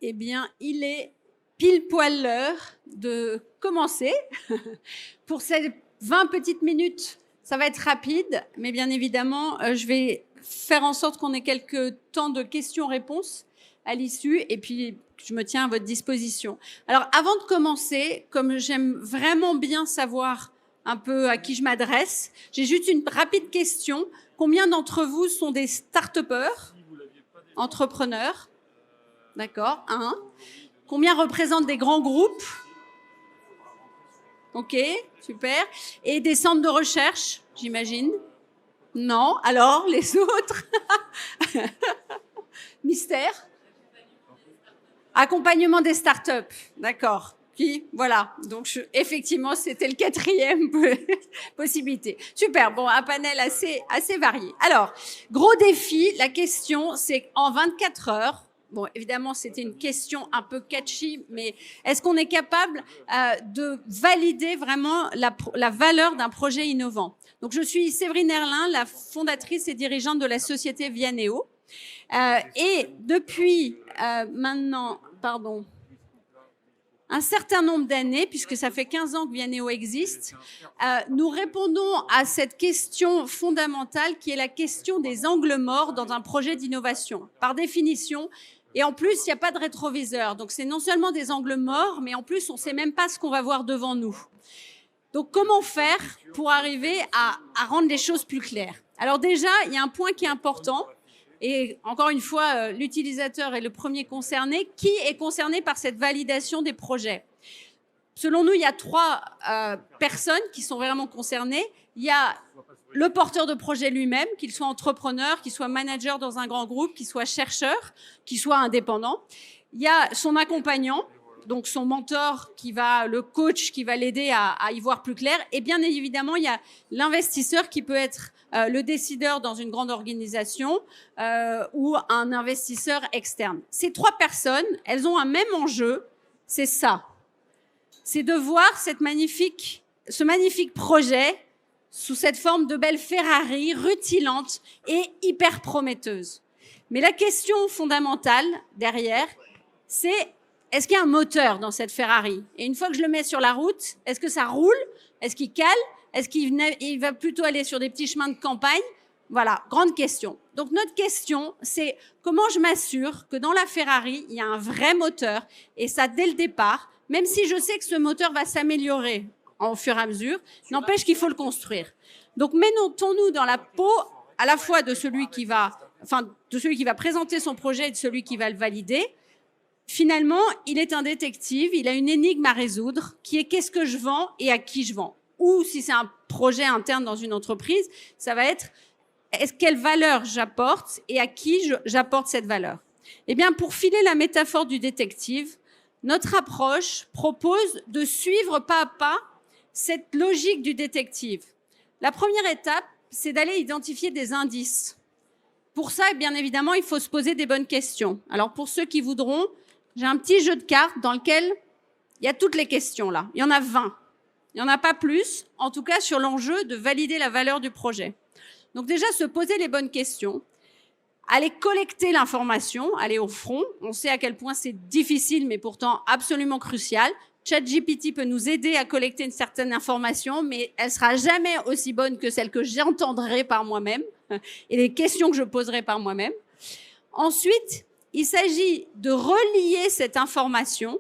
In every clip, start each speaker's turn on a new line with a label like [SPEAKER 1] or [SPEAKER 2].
[SPEAKER 1] Eh bien, il est pile poil l'heure de commencer. Pour ces 20 petites minutes, ça va être rapide, mais bien évidemment, je vais faire en sorte qu'on ait quelques temps de questions-réponses à l'issue, et puis je me tiens à votre disposition. Alors, avant de commencer, comme j'aime vraiment bien savoir un peu à qui je m'adresse, j'ai juste une rapide question. Combien d'entre vous sont des start-upers, entrepreneurs? D'accord, un. Combien représentent des grands groupes? Ok, super. Et des centres de recherche, j'imagine? Non. Alors, les autres? Mystère? Accompagnement des startups, d'accord. Puis, voilà. Donc, effectivement, c'était le quatrième possibilité. Super. Bon, un panel assez varié. Alors, gros défi. La question, c'est en 24 heures. Bon, évidemment, c'était une question un peu catchy, mais est-ce qu'on est capable de valider vraiment la valeur d'un projet innovant? Donc, je suis Séverine Herlin, la fondatrice et dirigeante de la société Vianeo. Et depuis maintenant, un certain nombre d'années, puisque ça fait 15 ans que Vianeo existe, nous répondons à cette question fondamentale qui est la question des angles morts dans un projet d'innovation. Par définition, et en plus, il n'y a pas de rétroviseur. Donc, c'est non seulement des angles morts, mais en plus, on ne sait même pas ce qu'on va voir devant nous. Donc, comment faire pour arriver à rendre les choses plus claires? Alors déjà, il y a un point qui est important. Et encore une fois, l'utilisateur est le premier concerné. Qui est concerné par cette validation des projets? Selon nous, il y a trois personnes qui sont vraiment concernées. Il y a le porteur de projet lui-même, qu'il soit entrepreneur, qu'il soit manager dans un grand groupe, qu'il soit chercheur, qu'il soit indépendant. Il y a son accompagnant, donc son mentor, le coach qui va l'aider à y voir plus clair. Et bien évidemment, il y a l'investisseur qui peut être le décideur dans une grande organisation ou un investisseur externe. Ces trois personnes, elles ont un même enjeu, c'est ça. C'est de voir ce magnifique projet sous cette forme de belle Ferrari rutilante et hyper prometteuse. Mais la question fondamentale derrière, c'est: est-ce qu'il y a un moteur dans cette Ferrari? Et une fois que je le mets sur la route, est-ce que ça roule? Est-ce qu'il cale? Est-ce qu'il va plutôt aller sur des petits chemins de campagne? Voilà, grande question. Donc notre question, c'est comment je m'assure que dans la Ferrari, il y a un vrai moteur, et ça dès le départ, même si je sais que ce moteur va s'améliorer au fur et à mesure, n'empêche qu'il faut le construire. Donc mettons-nous dans la peau à la fois de celui qui va présenter son projet et de celui qui va le valider. Finalement, il est un détective, il a une énigme à résoudre qui est: qu'est-ce que je vends et à qui je vends? Ou si c'est un projet interne dans une entreprise, ça va être: quelle valeur j'apporte et à qui j'apporte cette valeur? Eh bien, pour filer la métaphore du détective, notre approche propose de suivre pas à pas cette logique du détective. La première étape, c'est d'aller identifier des indices. Pour ça, bien évidemment, il faut se poser des bonnes questions. Alors, pour ceux qui voudront, j'ai un petit jeu de cartes dans lequel il y a toutes les questions là. Il y en a 20. Il n'y en a pas plus, en tout cas sur l'enjeu de valider la valeur du projet. Donc déjà, se poser les bonnes questions, aller collecter l'information, aller au front. On sait à quel point c'est difficile, mais pourtant absolument crucial. ChatGPT peut nous aider à collecter une certaine information, mais elle sera jamais aussi bonne que celle que j'entendrai par moi-même et les questions que je poserai par moi-même. Ensuite, il s'agit de relier cette information,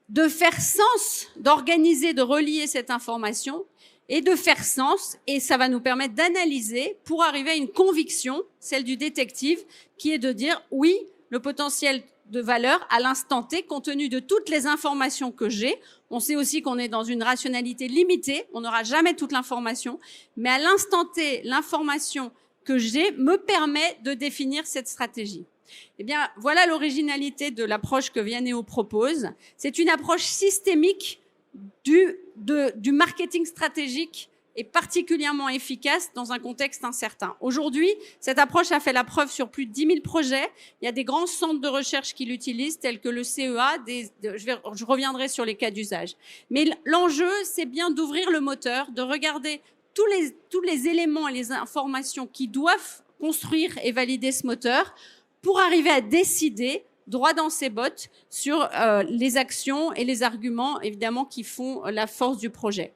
[SPEAKER 1] de faire sens, d'organiser, de relier cette information et de faire sens. Et ça va nous permettre d'analyser pour arriver à une conviction, celle du détective, qui est de dire: oui, le potentiel de valeur à l'instant T, compte tenu de toutes les informations que j'ai. On sait aussi qu'on est dans une rationalité limitée, on n'aura jamais toute l'information, mais à l'instant T, l'information que j'ai me permet de définir cette stratégie. Eh bien, voilà l'originalité de l'approche que Vianeo propose. C'est une approche systémique du marketing stratégique est particulièrement efficace dans un contexte incertain. Aujourd'hui, cette approche a fait la preuve sur plus de 10 000 projets. Il y a des grands centres de recherche qui l'utilisent, tels que le CEA. Je reviendrai sur les cas d'usage. Mais l'enjeu, c'est bien d'ouvrir le moteur, de regarder tous les éléments et les informations qui doivent construire et valider ce moteur pour arriver à décider droit dans ses bottes sur les actions et les arguments, évidemment, qui font la force du projet.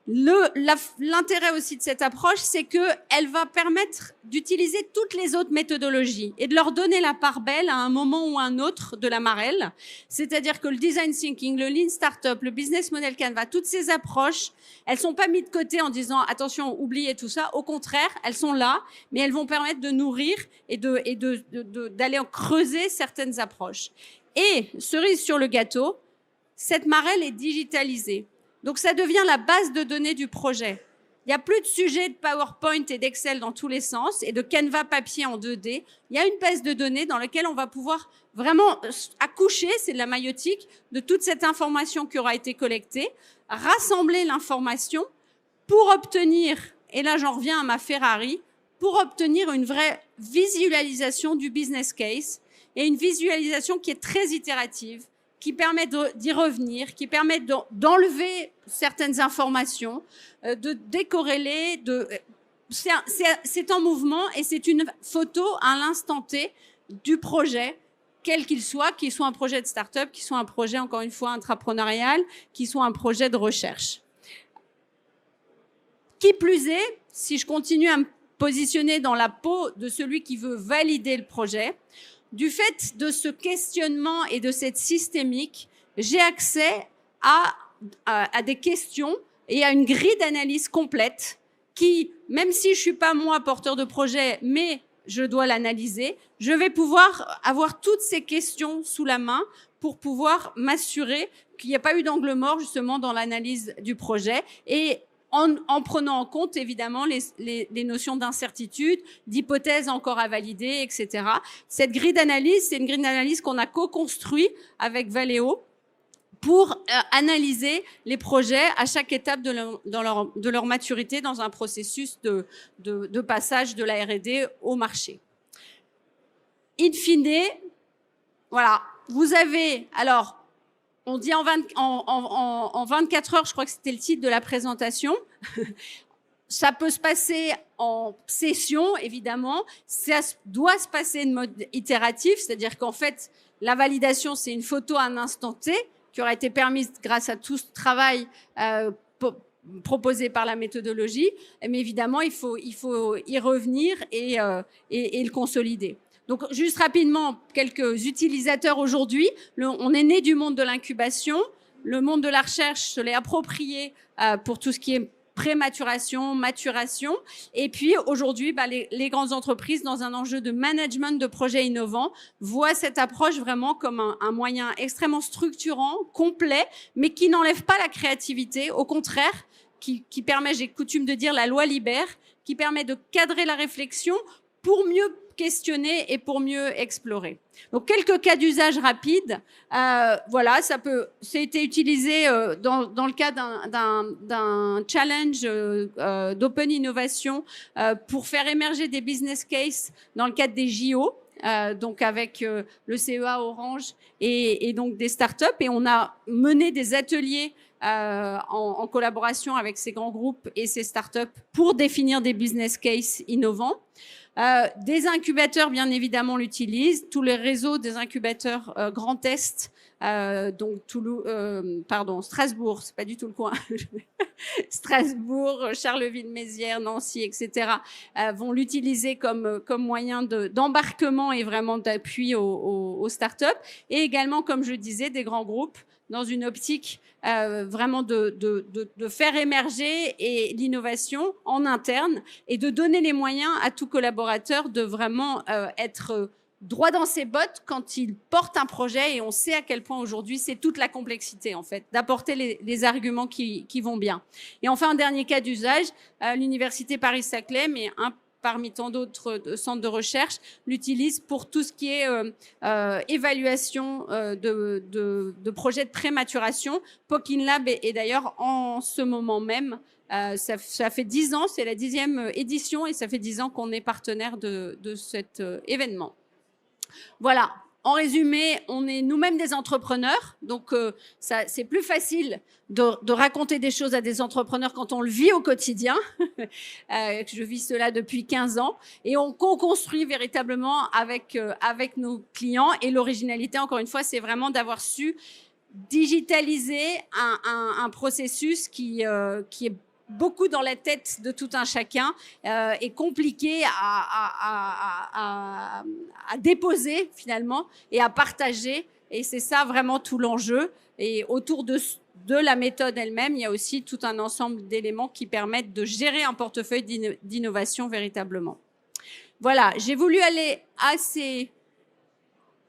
[SPEAKER 1] L'intérêt aussi de cette approche, c'est qu'elle va permettre d'utiliser toutes les autres méthodologies et de leur donner la part belle à un moment ou à un autre de la marelle. C'est-à-dire que le design thinking, le lean startup, le business model canvas, toutes ces approches, elles sont pas mises de côté en disant attention, oubliez tout ça. Au contraire, elles sont là, mais elles vont permettre de nourrir et d'aller creuser certaines approches. Et cerise sur le gâteau, cette marelle est digitalisée. Donc, ça devient la base de données du projet. Il n'y a plus de sujet de PowerPoint et d'Excel dans tous les sens et de Canva papier en 2D. Il y a une base de données dans laquelle on va pouvoir vraiment accoucher, c'est de la maïeutique, de toute cette information qui aura été collectée, rassembler l'information pour obtenir, et là j'en reviens à ma Ferrari, pour obtenir une vraie visualisation du business case et une visualisation qui est très itérative, qui permet d'y revenir, qui permet d'enlever certaines informations, de décorréler. C'est en mouvement et c'est une photo à l'instant T du projet, quel qu'il soit un projet de start-up, qu'il soit un projet, encore une fois, intrapreneurial, qu'il soit un projet de recherche. Qui plus est, si je continue à me positionner dans la peau de celui qui veut valider le projet, du fait de ce questionnement et de cette systémique, j'ai accès à des questions et à une grille d'analyse complète qui, même si je ne suis pas moi porteur de projet, mais je dois l'analyser, je vais pouvoir avoir toutes ces questions sous la main pour pouvoir m'assurer qu'il n'y a pas eu d'angle mort justement dans l'analyse du projet et en prenant en compte évidemment les notions d'incertitude, d'hypothèses encore à valider, etc. Cette grille d'analyse, c'est une grille d'analyse qu'on a co-construit avec Valeo pour analyser les projets à chaque étape de leur maturité dans un processus de passage de la R&D au marché. In fine, voilà, vous avez alors... On dit en 24 heures, je crois que c'était le titre de la présentation. Ça peut se passer en session, évidemment. Ça doit se passer de mode itératif, c'est-à-dire qu'en fait, la validation, c'est une photo à un instant T qui aura été permise grâce à tout ce travail proposé par la méthodologie. Mais évidemment, il faut y revenir et le consolider. Donc, juste rapidement, quelques utilisateurs aujourd'hui. On est né du monde de l'incubation. Le monde de la recherche se l'est approprié pour tout ce qui est prématuration, maturation. Et puis, aujourd'hui, les grandes entreprises, dans un enjeu de management de projets innovants, voient cette approche vraiment comme un moyen extrêmement structurant, complet, mais qui n'enlève pas la créativité. Au contraire, qui permet, j'ai coutume de dire, la loi libère, qui permet de cadrer la réflexion pour mieux questionner et pour mieux explorer. Donc, quelques cas d'usage rapides. Voilà, c'est été utilisé dans le cadre d'un challenge d'open innovation pour faire émerger des business cases dans le cadre des JO. Donc avec le CEA Orange et donc des startups. Et on a mené des ateliers en collaboration avec ces grands groupes et ces startups pour définir des business cases innovants. Des incubateurs, bien évidemment, l'utilisent. Tous les réseaux des incubateurs Grand Est, donc Strasbourg, c'est pas du tout le coin. Strasbourg, Charleville-Mézières, Nancy, etc. Vont l'utiliser comme moyen d'embarquement et vraiment d'appui aux startups. Et également, comme je disais, des grands groupes dans une optique vraiment de faire émerger l'innovation en interne et de donner les moyens à tout collaborateur de vraiment être droit dans ses bottes quand il porte un projet. Et on sait à quel point aujourd'hui, c'est toute la complexité, en fait, d'apporter les arguments qui vont bien. Et enfin, un dernier cas d'usage, l'Université Paris-Saclay, mais parmi tant d'autres centres de recherche, l'utilise pour tout ce qui est évaluation de projets de prématuration. Pokin Lab est d'ailleurs en ce moment même, ça fait 10 ans, c'est la 10e édition et ça fait 10 ans qu'on est partenaire de cet événement. Voilà, En résumé, on est nous-mêmes des entrepreneurs, donc c'est plus facile de raconter des choses à des entrepreneurs quand on le vit au quotidien. Je vis cela depuis 15 ans et on co-construit véritablement avec nos clients. Et l'originalité, encore une fois, c'est vraiment d'avoir su digitaliser un processus qui est beaucoup dans la tête de tout un chacun et compliqué à déposer finalement et à partager. Et c'est ça vraiment tout l'enjeu. Et autour de la méthode elle-même, il y a aussi tout un ensemble d'éléments qui permettent de gérer un portefeuille d'innovation véritablement. Voilà, j'ai voulu aller assez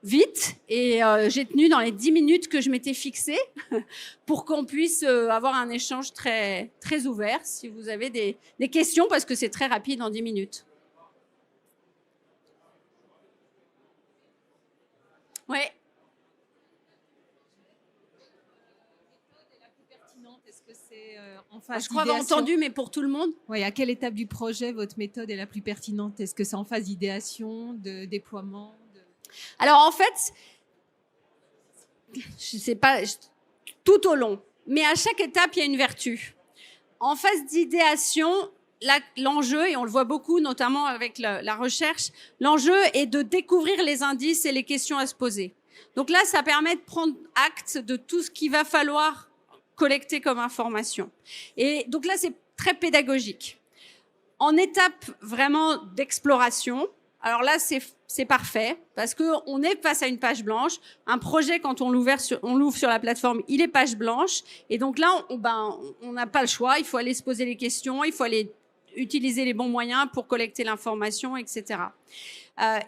[SPEAKER 1] vite et j'ai tenu dans les 10 minutes que je m'étais fixée pour qu'on puisse avoir un échange très, très ouvert si vous avez des questions, parce que c'est très rapide en 10 minutes. Oui. Je crois avoir entendu, mais pour tout le monde.
[SPEAKER 2] Oui, à quelle étape du projet votre méthode est la plus pertinente? Est-ce que c'est en phase d'idéation, de déploiement?
[SPEAKER 1] Alors en fait, je ne sais pas, tout au long, mais à chaque étape, il y a une vertu. En phase d'idéation, l'enjeu, et on le voit beaucoup, notamment avec la recherche, l'enjeu est de découvrir les indices et les questions à se poser. Donc là, ça permet de prendre acte de tout ce qu'il va falloir collecter comme information. Et donc là, c'est très pédagogique. En étape vraiment d'exploration, alors là, c'est parfait parce qu'on est face à une page blanche. Un projet, quand on l'ouvre sur la plateforme, il est page blanche. Et donc là, on n'a pas le choix. Il faut aller se poser les questions, il faut aller utiliser les bons moyens pour collecter l'information, etc.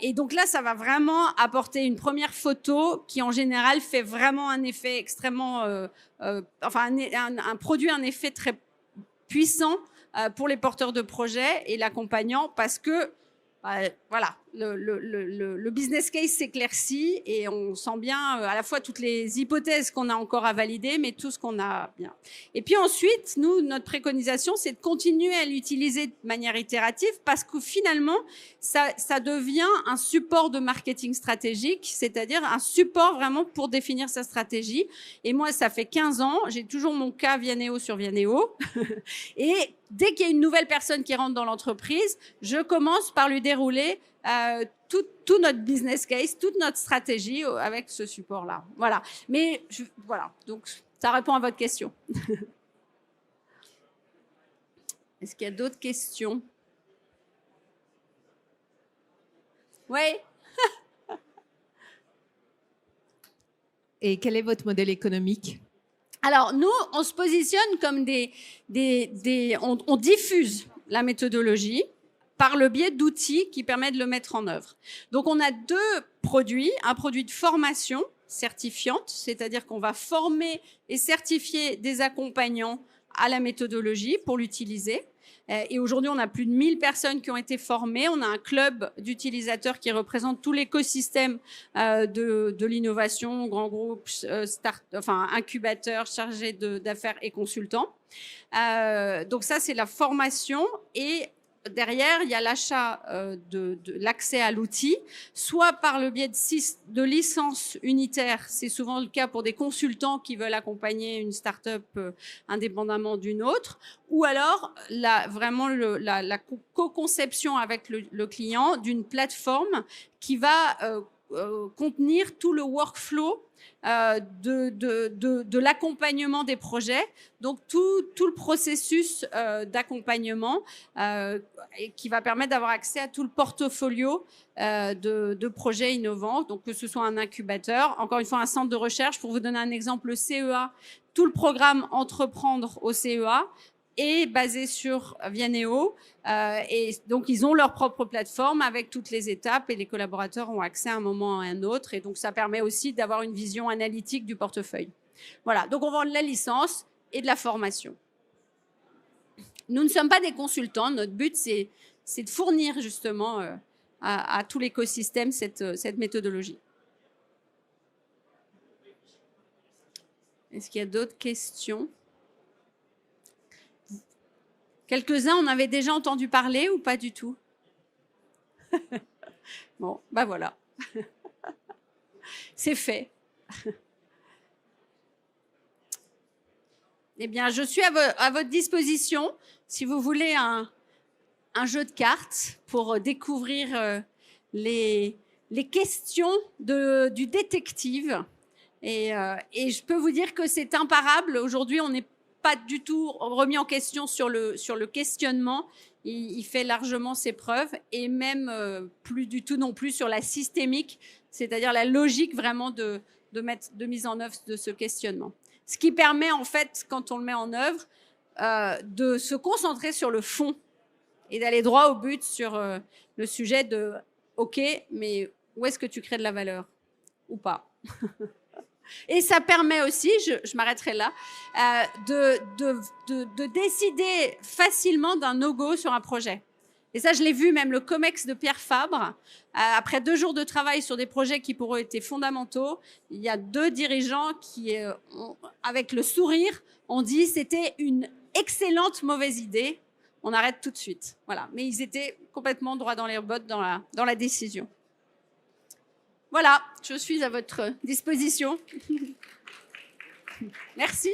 [SPEAKER 1] Et donc là, ça va vraiment apporter une première photo qui, en général, fait vraiment un effet extrêmement... produit un effet très puissant pour les porteurs de projets et l'accompagnant, parce que voilà, le business case s'éclaircit et on sent bien à la fois toutes les hypothèses qu'on a encore à valider, mais tout ce qu'on a bien. Et puis ensuite, nous, notre préconisation, c'est de continuer à l'utiliser de manière itérative, parce que finalement, ça devient un support de marketing stratégique, c'est-à-dire un support vraiment pour définir sa stratégie. Et moi, ça fait 15 ans, j'ai toujours mon cas Vianeo sur Vianeo. Et dès qu'il y a une nouvelle personne qui rentre dans l'entreprise, je commence par lui dérouler tout notre business case, toute notre stratégie avec ce support-là. Voilà. Mais voilà. Donc, ça répond à votre question. Est-ce qu'il y a d'autres questions? Oui.
[SPEAKER 2] Et quel est votre modèle économique?
[SPEAKER 1] Alors, nous, on se positionne comme on diffuse la méthodologie par le biais d'outils qui permettent de le mettre en œuvre. Donc, on a deux produits. Un produit de formation certifiante, c'est-à-dire qu'on va former et certifier des accompagnants à la méthodologie pour l'utiliser. Et aujourd'hui, on a plus de 1000 personnes qui ont été formées. On a un club d'utilisateurs qui représente tout l'écosystème de l'innovation, grands groupes, incubateurs, chargés d'affaires et consultants. Donc ça, c'est la formation. Et derrière, il y a l'achat de l'accès à l'outil, soit par le biais de licences unitaires. C'est souvent le cas pour des consultants qui veulent accompagner une start-up indépendamment d'une autre, ou alors vraiment la co-conception avec le client d'une plateforme qui va contenir tout le workflow de l'accompagnement des projets, donc tout le processus d'accompagnement qui va permettre d'avoir accès à tout le portfolio de projets innovants, donc que ce soit un incubateur, encore une fois un centre de recherche. Pour vous donner un exemple, le CEA, tout le programme Entreprendre au CEA est basé sur Vianeo. Et donc, ils ont leur propre plateforme avec toutes les étapes et les collaborateurs ont accès à un moment ou à un autre. Et donc, ça permet aussi d'avoir une vision analytique du portefeuille. Voilà, donc on vend de la licence et de la formation. Nous ne sommes pas des consultants. Notre but, c'est de fournir justement à tout l'écosystème cette méthodologie. Est-ce qu'il y a d'autres questions ? Quelques-uns, on avait déjà entendu parler ou pas du tout? Bon, bah voilà. C'est fait. Eh bien, je suis à votre disposition si vous voulez un jeu de cartes pour découvrir les questions du détective. Et je peux vous dire que c'est imparable. Aujourd'hui, on n'est pas du tout remis en question sur le questionnement. Il fait largement ses preuves et même plus du tout non plus sur la systémique, c'est-à-dire la logique vraiment de mise en œuvre de ce questionnement. Ce qui permet en fait, quand on le met en œuvre, de se concentrer sur le fond et d'aller droit au but sur le sujet de « Ok, mais où est-ce que tu crées de la valeur ou pas ?» Et ça permet aussi, je m'arrêterai là, de décider facilement d'un no-go sur un projet. Et ça, je l'ai vu, même le COMEX de Pierre Fabre, après 2 jours de travail sur des projets qui pour eux étaient fondamentaux, il y a 2 dirigeants qui, avec le sourire, ont dit c'était une excellente mauvaise idée, on arrête tout de suite. Voilà. Mais ils étaient complètement droit dans les bottes dans la décision. Voilà, je suis à votre disposition. Merci.